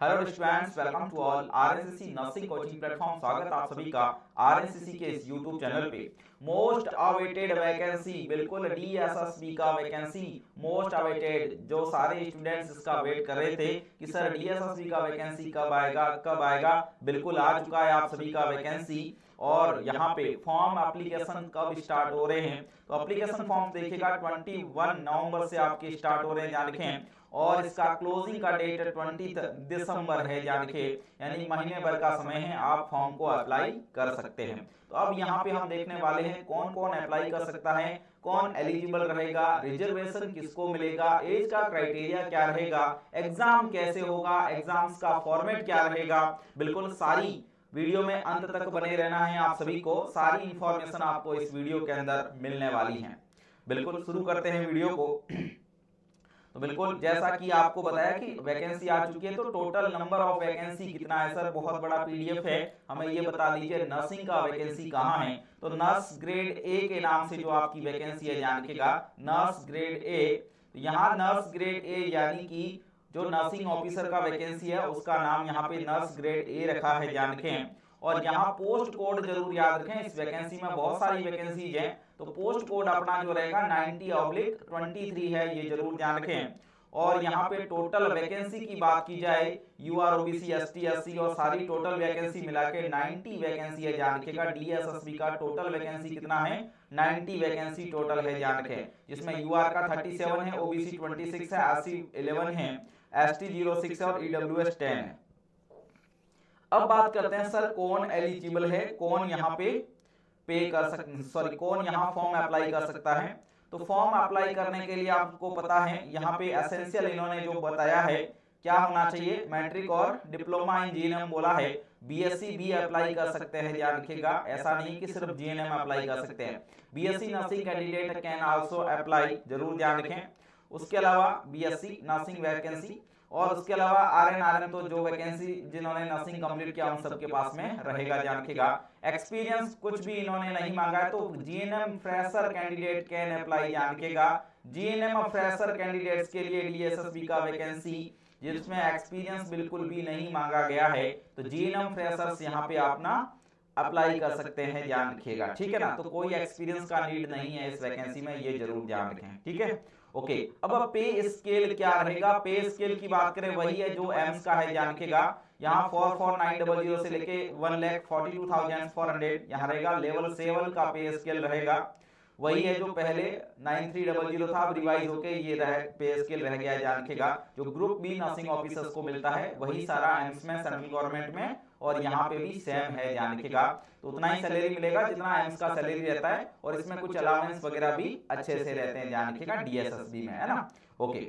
Hello students, welcome to all RNCC nursing coaching platform. स्वागत आप सभी का आरएनसीसी के इस यूट्यूब चैनल पे। मोस्ट अवेटेड वैकेंसी, बिल्कुल डीएसएसबी का वैकेंसी मोस्ट अवेटेड, जो सारे स्टूडेंट्स इसका वेट कर रहे थे कि सर डीएसएसबी का वैकेंसी कब आएगा, बिल्कुल आ चुका है आप सभी का वैकेंसी। और यहाँ पे फॉर्म एप्लीकेशन कब स्टार्ट हो रहे हैं, तो एप्लीकेशन फॉर्म देखिएगा 21 नवंबर से आपके स्टार्ट हो रहे हैं, ध्यान रखें। और इसका क्लोजिंग का डेट 20 दिसंबर है, ध्यान रखिए, यानी महीने भर का समय है, आप फॉर्म को अप्लाई कर सकते हैं। तो अब यहाँ पे हम देखने वाले हैं कौन कौन अप्लाई कर सकता है, कौन एलिजिबल रहेगा, रिजर्वेशन किसको मिलेगा, एज का क्राइटेरिया क्या रहेगा, एग्जाम कैसे होगा, एग्जाम्स का फॉर्मेट क्या रहेगा, बिल्कुल सारी वीडियो में अंत तक बने रहना है। आप सभी को सारी इंफॉर्मेशन आपको इस वीडियो के अंदर मिलने वाली है। बिल्कुल शुरू करते हैं वीडियो को। तो बिल्कुल जैसा कि आपको बताया कि वैकेंसी आ चुकी है, तो टोटल नंबर ऑफ वैकेंसी कितना है सर, बहुत बड़ा पीडीएफ है, हमें ये बता दीजिए नर्सिंग का वैकेंसी कहाँ है। तो नर्स ग्रेड ए के नाम से जो आपकी वैकेंसी है, ध्यान रखिएगा, नर्स ग्रेड ए। तो यहाँ नर्स ग्रेड ए यानी कि जो नर्सिंग ऑफिसर का वैकेंसी है उसका नाम यहाँ पे नर्स ग्रेड ए रखा है, ध्यान रखें। और यहाँ पोस्ट कोड जरूर याद रखें, इस वैकेंसी में बहुत सारी वैकेंसीज हैं, तो पोस्ट कोड अपना जो रहेगा 90/23 है, ये जरूर ध्यान रखें। और यहाँ पे टोटल वैकेंसी की बात की जाए, यूआर ओबीसी एसटी एससी और सारी टोटल वैकेंसी मिला के 90 वैकेंसी है, ध्यान रखिएगा। डीएसएसबी का टोटल वैकेंसी कितना है, 90 वैकेंसी टोटल है, ध्यान रखें, जिसमें यूआर का 37 है, ओबीसी 26 है, एससी 11 है, एसटी 06 है और ईडब्ल्यूएस 10 है। अब बात करते हैं सर कौन एलिजिबल है, कौन यहाँ पे कर सकते, सॉरी कौन यहाँ फॉर्म अप्लाई कर सकता है। तो फॉर्म अप्लाई करने के लिए आपको पता है यहाँ पे एसेंशियल इन्होंने जो बताया है क्या होना चाहिए, मैट्रिक और डिप्लोमा इन जीएनएम बोला है, बीएससी भी अप्लाई कर सकते हैं, ध्यान रखिएगा, ऐसा नहीं कि सिर्फ जीएनएम अप्लाई कर सकते हैं, BSc nursing candidate can also apply, जरूर ध्यान रखें। उसके अलावा बीएससी नर्सिंग वैकेंसी, और उसके अलावा आरएन तो जो वैकेंसी जिन्होंने नर्सिंग कंप्लीट किया उन सबके पास में रहेगा, ध्यान रखिएगा। एक्सपीरियंस कुछ भी इन्होंने नहीं मांगा है, तो GNM fresher candidate can apply, ध्यान रखिएगा। जीएनएम फ्रेशर कैंडिडेट्स के लिए डीएसएसबी का वैकेंसी जिसमें एक्सपीरियंस बिल्कुल भी नहीं मांगा गया है, तो जीएनएम फ्रेशर्स यहाँ पे अपना अप्लाई कर सकते हैं, ध्यान रखिएगा, ठीक है ना। तो कोई एक्सपीरियंस का नीड नहीं है इस वैकेंसी में, ये जरूर ध्यान रखें, ठीक है। ओके, अब पे स्केल क्या रहेगा, पे स्केल की बात करें वही है जो एम्स का है, ध्यान रखिएगा। यहाँ 44900 से लेके 1,42,400 यहाँ रहेगा। लेवल 7 का पे स्केल रहेगा, वही है जो पहले 9300 था, अब रिवाइज होके ये पे स्केल रह गया है, ध्यान रखिएगा। जो ग्रुप बी नर्सिंग ऑफिसर्स को मिलता है वही सारा एम्स में, सेंट्रल गवर्नमेंट में, और यहाँ पे भी सेम है, ध्यान रखिएगा। तो उतना ही सैलरी मिलेगा जितना एम्स का सैलरी रहता है, और इसमें कुछ अलाउंस वगैरह भी अच्छे से रहते हैं, ध्यान रखिएगा, डीएसएसबी में, है ना। ओके,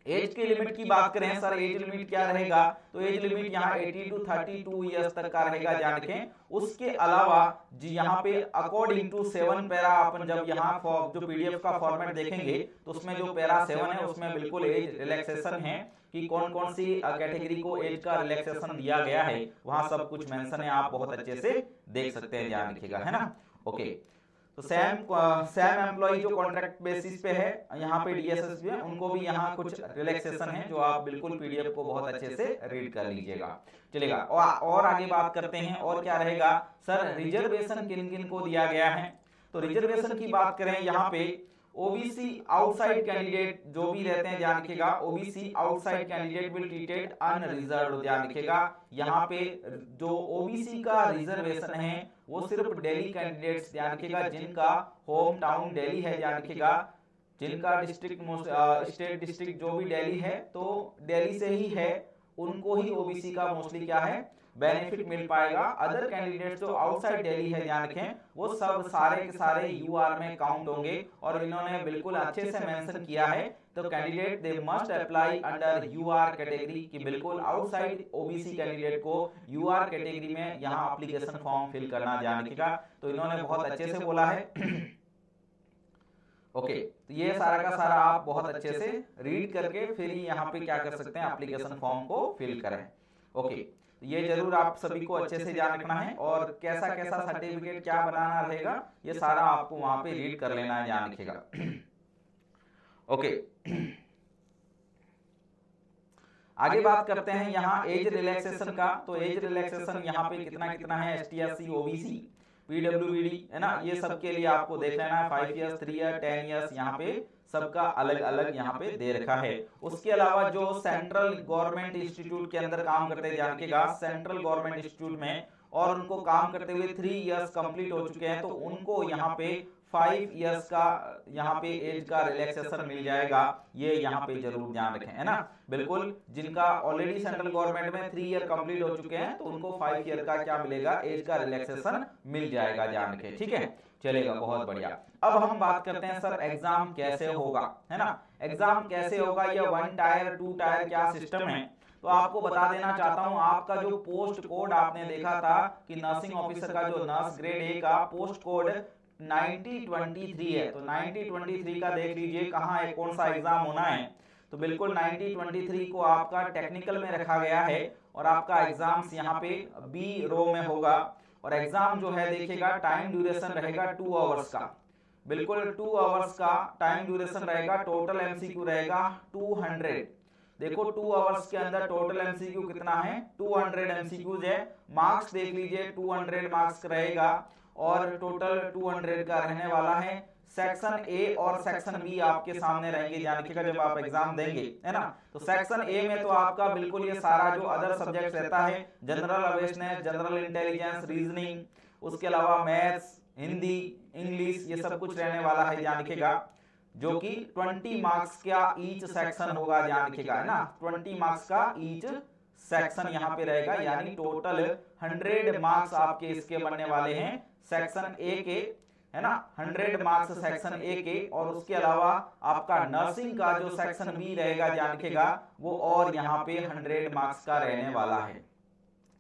एज की लिमिट की बात करें सर, एज लिमिट क्या रहेगा, तो एज लिमिट यहाँ 18 to 32 ईयर्स तक का रहेगा, ध्यान रखें। उसके अलावा जी यहाँ पे अकॉर्डिंग टू 7 पैरा, अपन जब यहाँ जो पीडीएफ का फॉर्मेट देखेंगे तो उसमें जो पैरा 7 है उसमें बिल्कुल एज रिलैक्सेशन है कि कौन कौन सी कैटेगरी को एज का रिलैक्सेशन दिया गया है, वहां सब कुछ मेंशन है, आप बहुत अच्छे से देख सकते हैं, ध्यान रखिएगा, है ना। ओके, तो सैम एम्प्लॉय जो कॉन्ट्रैक्ट बेसिस पे है यहाँ पे डीएसएसबी है, उनको भी यहाँ कुछ रिलैक्सेशन है जो आप बिल्कुल पीडीएफ को बहुत अच्छे से रीड कर लीजिएगा, चलेगा। और आगे बात करते हैं और क्या रहेगा सर, रिजर्वेशन किन किन को दिया गया है। तो रिजर्वेशन की बात करें यहाँ पे ओबीसी आउटसाइड कैंडिडेट जो भी रहते हैं, ध्यान रखिएगा, OBC outside candidate will treated unreserved, ध्यान रखिएगा। यहाँ पे जो ओबीसी का रिजर्वेशन है वो सिर्फ दिल्ली कैंडिडेट्स, ध्यान रखिएगा, जिनका होम टाउन दिल्ली है, ध्यान रखिएगा, जिनका डिस्ट्रिक्ट स्टेट डिस्ट्रिक्ट जो भी दिल्ली है, तो दिल्ली से ही है, उनको ही ओबीसी का मोस्टली क्या है बेनिफिट मिल पाएगा। अदर कैंडिडेट्स जो आउटसाइड दिल्ली है, ध्यान रखें, वो सब सारे के सारे यूआर में काउंट होंगे, और इन्होंने बिल्कुल अच्छे से मेंशन किया है, तो candidate they must apply under UR category, कि बिल्कुल आउटसाइड ओबीसी कैंडिडेट को यूआर कैटेगरी में यहाँ एप्लीकेशन फॉर्म फिल करना, ध्यान रखिएगा। तो इन्होंने बहुत अच्छे से बोला है। ओके, तो ये सारा का सारा आप बहुत अच्छे से रीड करके फिर ही यहाँ पे क्या कर सकते हैं, एप्लीकेशन फॉर्म को फिल करें। ओके, तो ये जरूर आप सभी को अच्छे से ध्यान रखना है, और कैसा कैसा सर्टिफिकेट क्या बनाना रहेगा ये सारा आपको वहां पे रीड कर लेना है, ध्यान रखिएगा। ओके, आगे बात करते हैं यहाँ एज रिलैक्सेशन का। तो एज रिलैक्सेशन यहाँ पे कितना कितना है, ST SC OBC PWBD है ना, ये सब के लिए आपको देख लेना है 5 ईयर्स 3 ईयर 10 ईयर्स यहाँ पे सबका अलग अलग यहाँ पे दे रखा है। उसके अलावा जो सेंट्रल गवर्नमेंट इंस्टीट्यूट के अंदर काम करते हैं, ध्यान रखिएगा सेंट्रल गवर्नमेंट इंस्टीट्यूट में, और उनको काम करते हुए 3 ईयर्स कंप्लीट हो चुके हैं, तो उनको यहाँ पे 5 ईयर्स का यहाँ पे एज का रिलैक्सेशन मिल जाएगा। ये यहाँ पे जरूर ध्यान रखें, है ना। बिल्कुल, जिनका ऑलरेडी सेंट्रल गवर्नमेंट में 3 ईयर कंप्लीट हो चुके हैं तो उनको 5 ईयर का क्या मिलेगा, एज का रिलैक्सेशन मिल जाएगा, ध्यान रखें, ठीक है। चलेगा, बहुत बढ़िया। अब हम बात करते हैं सर एग्जाम कैसे होगा, है ना। एग्जाम कैसे होगा, ये 1 टायर 2 टायर क्या सिस्टम है, तो आपको बता देना चाहता हूं। आपका जो पोस्ट कोड आपने देखा था कि नर्सिंग ऑफिसर का जो नर्स ग्रेड ए का पोस्ट कोड 9023 है, तो 9023 का देख लीजिए कहाँ है, कौन सा एग्जाम होना है। तो बिल्कुल 9023 को आपका टेक्निकल में रखा गया है और आपका एग्जाम्स यहाँ पे बी रो में होगा। और एग्जाम जो है देखिएगा टाइम ड्यूरेशन रहेगा 2 आवर्स का, बिल्कुल 2 आवर्स का टाइम ड्यूरेशन रहेगा। टोटल MCQ रहेगा 200। देखो 2 आवर्स के अंदर टोटल MCQ कितना है, 200 MCQs है। मार्क्स देख लीजिए 200 मार्क्स रहेगा और टोटल 200 का रहने वाला है। सेक्शन ए और सेक्शन बी आपके सामने रहेंगे, ध्यान रखिएगा जब आप एग्जाम देंगे, है ना। तो सेक्शन ए में तो आपका बिल्कुल ये सारा जो अदर सब्जेक्ट रहता है, general awareness, general intelligence, reasoning, उसके अलावा मैथ्स, हिंदी, इंग्लिश, ये सब कुछ रहने वाला है, ध्यान रखिएगा, जो कि 20 मार्क्स का ईच सेक्शन होगा, ध्यान रखिएगा, है ना। 20 मार्क्स का ईच सेक्शन यहाँ पे रहेगा, यानी टोटल 100 मार्क्स आपके इसके बनने वाले हैं सेक्शन ए के, है ना। 100 मार्क्स सेक्शन ए के, और उसके अलावा आपका नर्सिंग का जो सेक्शन बी रहेगा, ध्यान रखिएगा, वो और यहाँ पे 100 मार्क्स का रहने वाला है।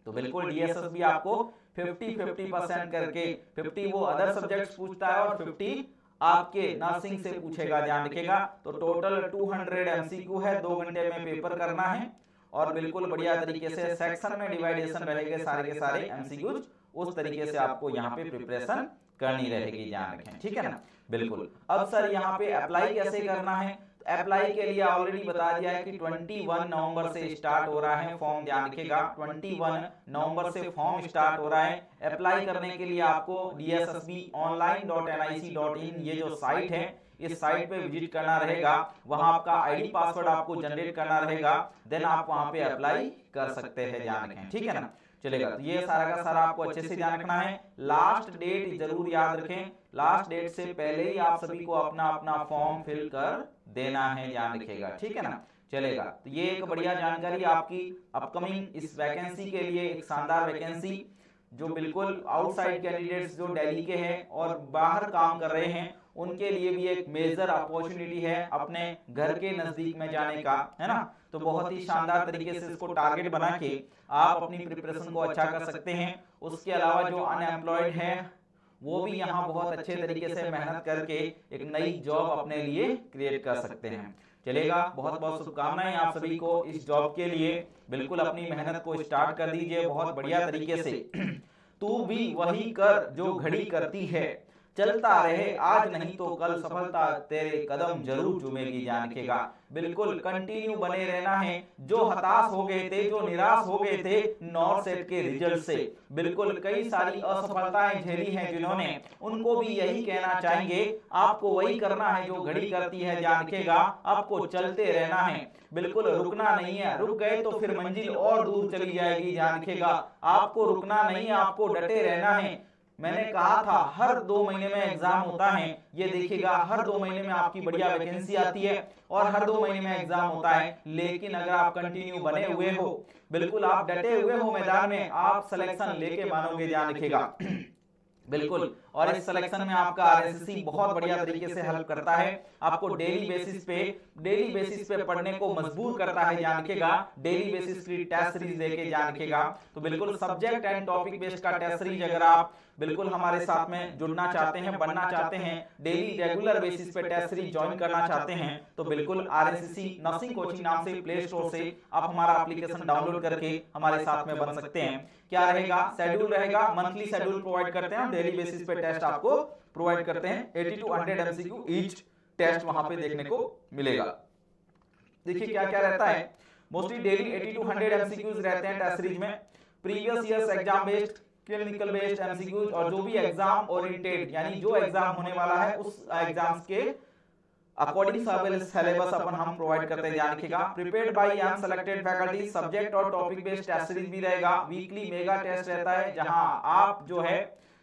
तो बिल्कुल DSS भी आपको 50-50% करके 50 वो अदर सब्जेक्ट्स पूछता है और 50 आपके नर्सिंग से पूछेगा, ध्यान रखिएगा। तो टोटल 200 MCQ है, 2 घंटे में पेपर करना है और बिल्कुल बढ़िया तरीके से सेक्शन में डिवाइडेशन रहेंगे सारे के सारे MCQs, उस तरीके से आपको यहाँ पे प्रिपरेशन करनी रहेगी, ध्यान रखें, ठीक है ना। बिल्कुल, अब सर यहाँ पे अप्लाई कैसे करना है, तो अप्लाई के लिए ऑलरेडी बता दिया है कि 21 नवंबर से स्टार्ट हो रहा है फॉर्म, ध्यान रखिएगा 21 नवंबर से फॉर्म स्टार्ट हो रहा है। अप्लाई करने के लिए आपको dssbonline.nic.in ये जो साइट है, इस साइट पे विजिट करना रहेगा, वहां आपका ID पासवर्ड आपको जनरेट करना रहेगा, देन आप वहां पे अप्लाई कर सकते हैं, ध्यान रखें, ठीक है ना। चलेगा, तो ये सारा का सारा आपको अच्छे से ध्यान रखना है। लास्ट डेट जरूर याद रखें, लास्ट डेट से पहले ही आप सभी को अपना अपना फॉर्म फिल कर देना है, ध्यान रखिएगा, ठीक है ना। चलेगा, तो ये एक बढ़िया जानकारी आपकी अपकमिंग इस वैकेंसी के लिए, एक शानदार वैकेंसी जो बिल्कुल आउटसाइड कैंडिडेट्स जो दिल्ली के हैं और बाहर काम कर रहे हैं, उनके लिए भी एक मेजर अपॉर्चुनिटी है अपने घर के नजदीक में जाने का, है ना। तो बहुत ही शानदार तरीके से इसको टारगेट बना के आप अपनी प्रिपरेशन को अच्छा कर सकते हैं। उसके अलावा जो अनएम्प्लॉयड है वो भी यहाँ बहुत अच्छे तरीके से मेहनत करके एक नई जॉब अपने लिए क्रिएट कर सकते हैं। चलेगा, बहुत बहुत शुभकामनाएं आप सभी को इस जॉब के लिए। बिल्कुल अपनी मेहनत को स्टार्ट कर दीजिए बहुत बढ़िया तरीके से। तू भी वही कर जो घड़ी करती है, चलता रहे आज नहीं तो कल सफलता तेरे कदम जरूर चूमेगी, ध्यान रखिएगा। बिल्कुल कंटिन्यू बने रहना है। जो हताश हो गए थे, जो निराश हो गए थे नॉर्थ सेट के रिजल्ट से, बिल्कुल कई सारी असफलताएं झेली हैं जिन्होंने, उनको भी यही कहना चाहेंगे आपको वही करना है जो घड़ी करती है, ध्यान रखिएगा। आपको चलते रहना है, बिल्कुल रुकना नहीं है। रुक गए तो फिर मंजिल और दूर चली जाएगी, ध्यान रखिएगा। आपको रुकना नहीं है, आपको डटे रहना है। मैंने कहा था हर 2 महीने में एग्जाम होता है, ये देखिएगा हर 2 महीने में आपकी बढ़िया वैकेंसी आती है और हर 2 महीने में एग्जाम होता है। लेकिन अगर आप कंटिन्यू बने हुए हो, बिल्कुल आप डटे हुए हो मैदान में, आप सिलेक्शन लेके मानोगे, ध्यान रखिएगा। बिल्कुल, और इस सिलेक्शन में आपका RSSC बहुत बढ़िया तरीके से हेल्प करता है। आपको डेली बेसिस पे पढ़ने को मजबूर करता है, ध्यान रखिएगा। डेली बेसिस की टेस्ट सीरीज देके, ध्यान रखिएगा। तो बिल्कुल सब्जेक्ट एंड टॉपिक बेस्ड का टेस्ट सीरीज अगर आप बिल्कुल हमारे साथ में जुड़ना चाहते हैं, बनना चाहते हैं, डेली रेगुलर बेसिस पे टेस्ट सीरीज ज्वाइन करना चाहते हैं, तो बिल्कुल RSSC नर्सिंग कोचिंग नाम से प्ले स्टोर से आप हमारा एप्लीकेशन डाउनलोड करके हमारे साथ में बन सकते हैं। क्या रहेगा, शेड्यूल रहेगा, मंथली शेड्यूल प्रोवाइड करते हैं, डेली बेसिस पे टेस्ट आपको प्रोवाइड करते हैं। 80 to 100 MCQ ईच टेस्ट वहां पे देखने को मिलेगा। देखिए क्या क्या रहता है, मोस्टली डेली 80 to 100 एमसीक्यूज रहते हैं टेस्ट सीरीज में। Previous years exam based, clinical based MCQs, और जो भी एग्जाम ओरिएंटेड यानी जो एग्जाम होने वाला है उस एग्जाम्स के अकॉर्डिंग सिलेबस अपन हम प्रोवाइड करते हैं, ध्यान रखिएगा। Prepared by and selected faculty, subject और टॉपिक बेस्ड टेस्ट सीरीज भी रहेगा। वीकली मेगा टेस्ट रहता है जहां आप जो है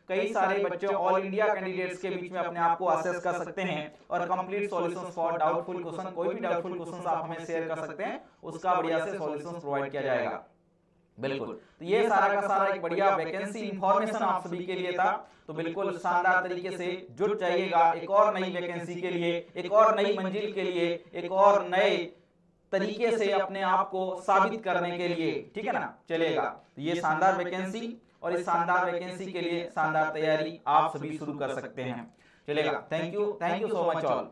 कई सारे बच्चों ऑल इंडिया कैंडिडेट्स के बीच में अपने आप को असेस कर सकते हैं और complete solutions for doubtful question, कोई भी डाउटफुल क्वेश्चंस आप हमें शेयर कर सकते हैं, उसका बढ़िया से सॉल्यूशंस प्रोवाइड किया जाएगा। बिल्कुल, तो ये सारा का सारा एक बढ़िया वैकेंसी इंफॉर्मेशन आप सभी के लिए था। तो बिल्कुल शानदार तरीके से जुट जाइएगा एक और नई वैकेंसी के लिए, एक और नई मंजिल के लिए, एक और नए तरीके से अपने आप को साबित करने के लिए, ठीक है ना। चलेगा, तो ये शानदार वैकेंसी और इस शानदार वैकेंसी के लिए शानदार तैयारी आप सभी शुरू कर सकते हैं। चलेगा, thank you so much all.